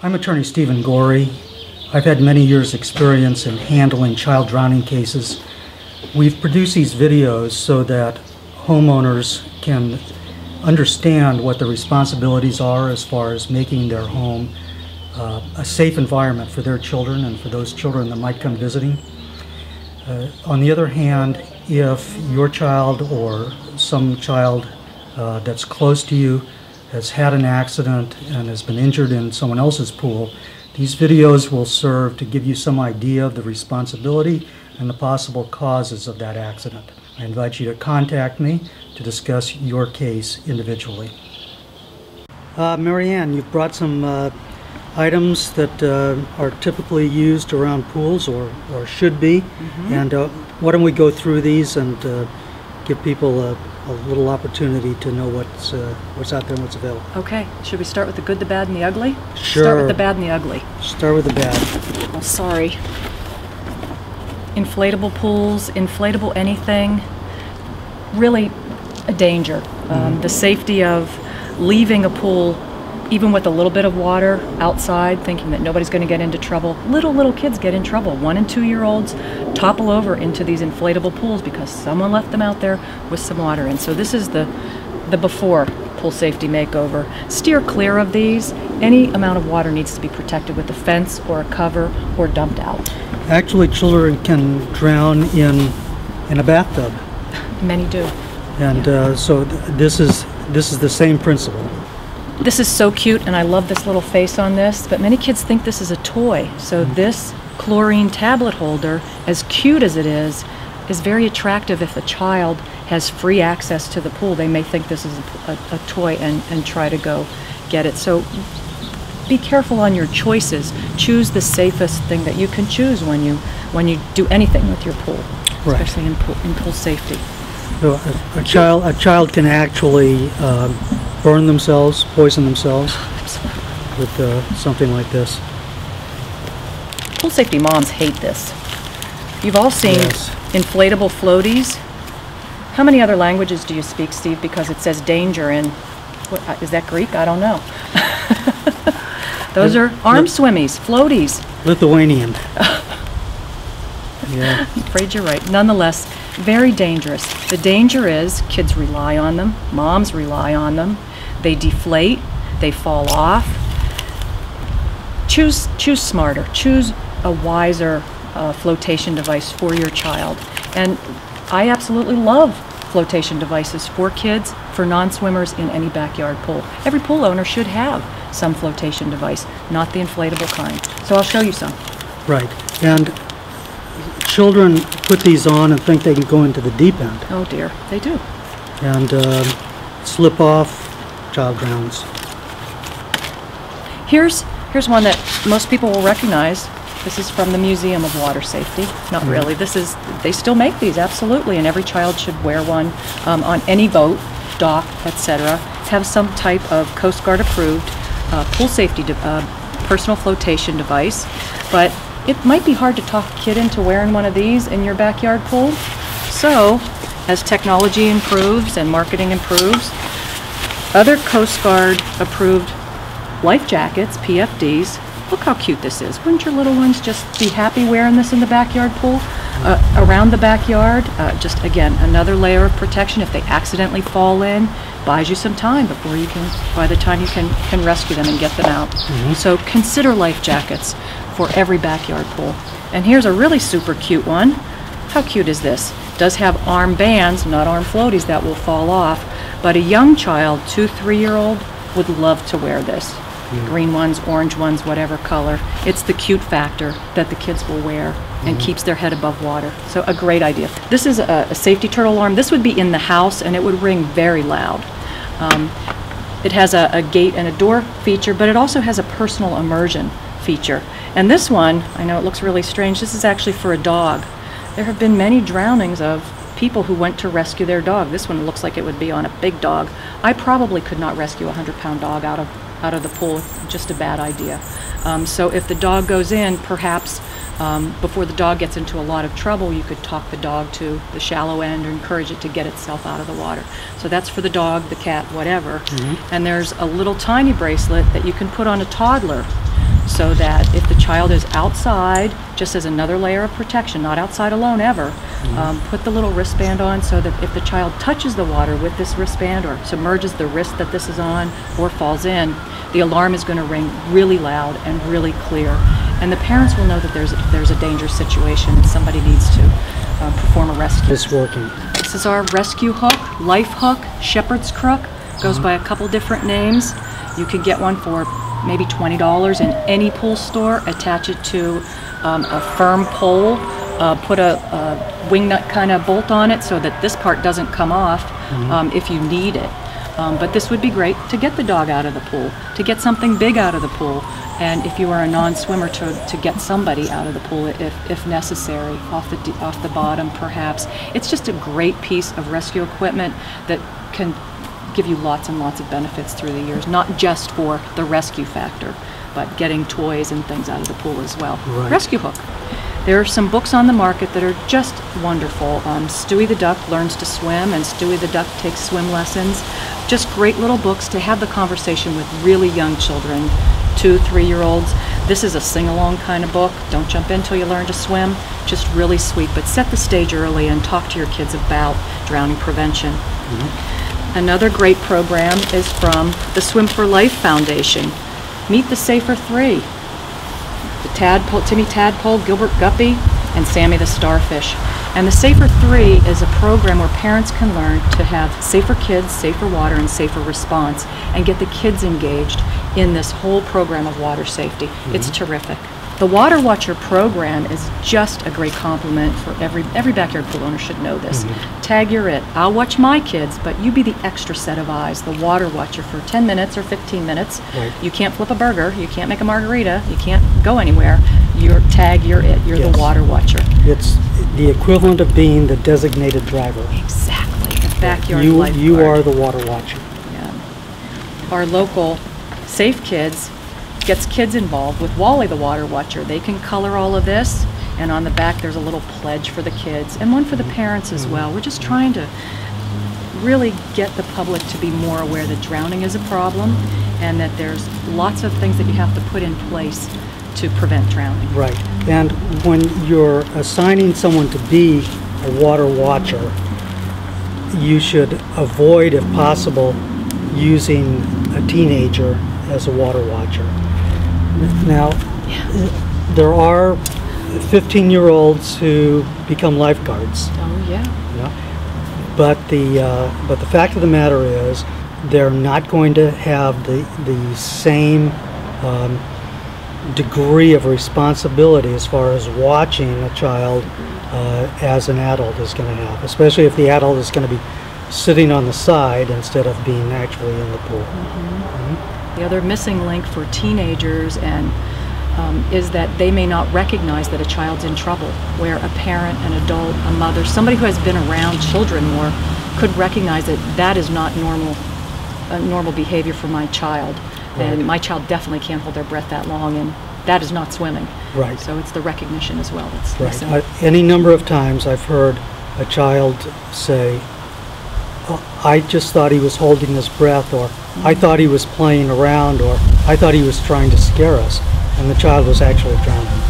I'm Attorney Stephen Gorey. I've had many years' experience in handling child drowning cases. We've produced these videos so that homeowners can understand what the responsibilities are as far as making their home a safe environment for their children and for those children that might come visiting. On the other hand, if your child or some child that's close to you has had an accident and has been injured in someone else's pool, these videos will serve to give you some idea of the responsibility and the possible causes of that accident. I invite you to contact me to discuss your case individually. Mary Ann, you've brought some items that are typically used around pools or should be. Mm-hmm. And why don't we go through these and give people a little opportunity to know what's out there and what's available. Okay. Should we start with the good, the bad, and the ugly? Sure. Start with the bad and the ugly. Start with the bad. Oh, sorry. Inflatable pools, inflatable anything, really a danger. The safety of leaving a pool, even with a little bit of water outside, thinking that nobody's going to get into trouble. Little kids get in trouble. 1- and 2-year-olds topple over into these inflatable pools because someone left them out there with some water in. So this is the before pool safety makeover. Steer clear of these. Any amount of water needs to be protected with a fence or a cover or dumped out. Actually, children can drown in a bathtub. Many do. And so this is the same principle. This is so cute, and I love this little face on this, but many kids think this is a toy. So this chlorine tablet holder, as cute as it is very attractive. If a child has free access to the pool, they may think this is a toy and try to go get it. So be careful on your choices. Choose the safest thing that you can choose when you do anything with your pool, right. Especially in pool safety. So a child can actually burn themselves, poison themselves with something like this. Pool safety moms hate this. You've all seen Yes. inflatable floaties. How many other languages do you speak, Steve? Because it says danger in, is that Greek? I don't know. Those are arm swimmies, floaties. Lithuanian. Yeah. I'm afraid you're right. Nonetheless, very dangerous. The danger is kids rely on them, moms rely on them, they deflate, they fall off. Choose smarter. Choose a wiser flotation device for your child. And I absolutely love flotation devices for kids, for non-swimmers in any backyard pool. Every pool owner should have some flotation device, not the inflatable kind. So I'll show you some. Right. And children put these on and think they can go into the deep end. Oh dear, they do. And slip off, child drowns. Here's one that most people will recognize. This is from the Museum of Water Safety. Not really. They still make these, absolutely, and every child should wear one on any boat, dock, etc. Have some type of Coast Guard approved pool safety personal flotation device. But it might be hard to talk a kid into wearing one of these in your backyard pool. So, as technology improves and marketing improves, other Coast Guard approved life jackets, PFDs. Look how cute this is. Wouldn't your little ones just be happy wearing this in the backyard pool? Around the backyard, just again, another layer of protection. If they accidentally fall in, buys you some time before you can, by the time you can rescue them and get them out. So consider life jackets for every backyard pool. And here's a really super cute one. How cute is this? It does have arm bands, not arm floaties that will fall off, but a young child, 2- 3-year-old, would love to wear this. Green ones, orange ones, whatever color. It's the cute factor that the kids will wear and keeps their head above water. So a great idea. This is a safety turtle alarm. This would be in the house and it would ring very loud. It has a gate and a door feature, but it also has a personal immersion feature. And this one, I know it looks really strange, this is actually for a dog. There have been many drownings of people who went to rescue their dog. This one looks like it would be on a big dog. I probably could not rescue a 100-pound dog out of the pool. It's just a bad idea. So if the dog goes in, perhaps before the dog gets into a lot of trouble, you could talk the dog to the shallow end or encourage it to get itself out of the water. So that's for the dog, the cat, whatever. And there's a little tiny bracelet that you can put on a toddler so that if the child is outside, just as another layer of protection, not outside alone ever, put the little wristband on so that if the child touches the water with this wristband or submerges the wrist that this is on or falls in, the alarm is going to ring really loud and really clear. And the parents will know that there's a dangerous situation and somebody needs to perform a rescue. It's working. This is our rescue hook, life hook, shepherd's crook. Goes by a couple different names. You could get one for maybe $20 in any pool store. Attach it to a firm pole. Put a wing nut kind of bolt on it so that this part doesn't come off if you need it. But this would be great to get the dog out of the pool, to get something big out of the pool, and if you are a non-swimmer, to get somebody out of the pool if necessary, off the bottom perhaps. It's just a great piece of rescue equipment that can give you lots and lots of benefits through the years, not just for the rescue factor, but getting toys and things out of the pool as well. Right. Rescue hook. There are some books on the market that are just wonderful. Stewie the Duck Learns to Swim and Stewie the Duck Takes Swim Lessons. Just great little books to have the conversation with really young children, 2, 3-year-olds. This is a sing-along kind of book. Don't jump in till you learn to swim. Just really sweet, but set the stage early and talk to your kids about drowning prevention. Another great program is from the Swim for Life Foundation. Meet the Safer 3. Timmy Tadpole, Gilbert Guppy, and Sammy the Starfish. And the Safer 3 is a program where parents can learn to have safer kids, safer water, and safer response, and get the kids engaged in this whole program of water safety. It's terrific. The Water Watcher program is just a great compliment for every backyard pool owner should know this. Tag your it. I'll watch my kids, but you be the extra set of eyes, the Water Watcher for 10 minutes or 15 minutes. Right. You can't flip a burger, you can't make a margarita, you can't go anywhere. You're it. You're the Water Watcher. It's the equivalent of being the designated driver. Exactly. The backyard You lifeguard. are the water watcher. Yeah. Our local Safe Kids gets kids involved with Wally the Water Watcher. They can color all of this, and on the back there's a little pledge for the kids and one for the parents as well. We're just trying to really get the public to be more aware that drowning is a problem and that there's lots of things that you have to put in place to prevent drowning. Right. And when you're assigning someone to be a water watcher, you should avoid, if possible, using a teenager as a water watcher. Now, there are 15-year-olds who become lifeguards. Oh yeah. But the fact of the matter is, they're not going to have the same degree of responsibility as far as watching a child as an adult is going to have, especially if the adult is going to be sitting on the side instead of being actually in the pool. The other missing link for teenagers is that they may not recognize that a child's in trouble, where a parent, an adult, a mother, somebody who has been around children more could recognize that that is not normal behavior for my child. Right. And my child definitely can't hold their breath that long, and that is not swimming. Right. So it's the recognition as well that's Right. missing. Any number of times I've heard a child say, "Oh, I just thought he was holding his breath," or "I thought he was playing around," or "I thought he was trying to scare us," and the child was actually drowning.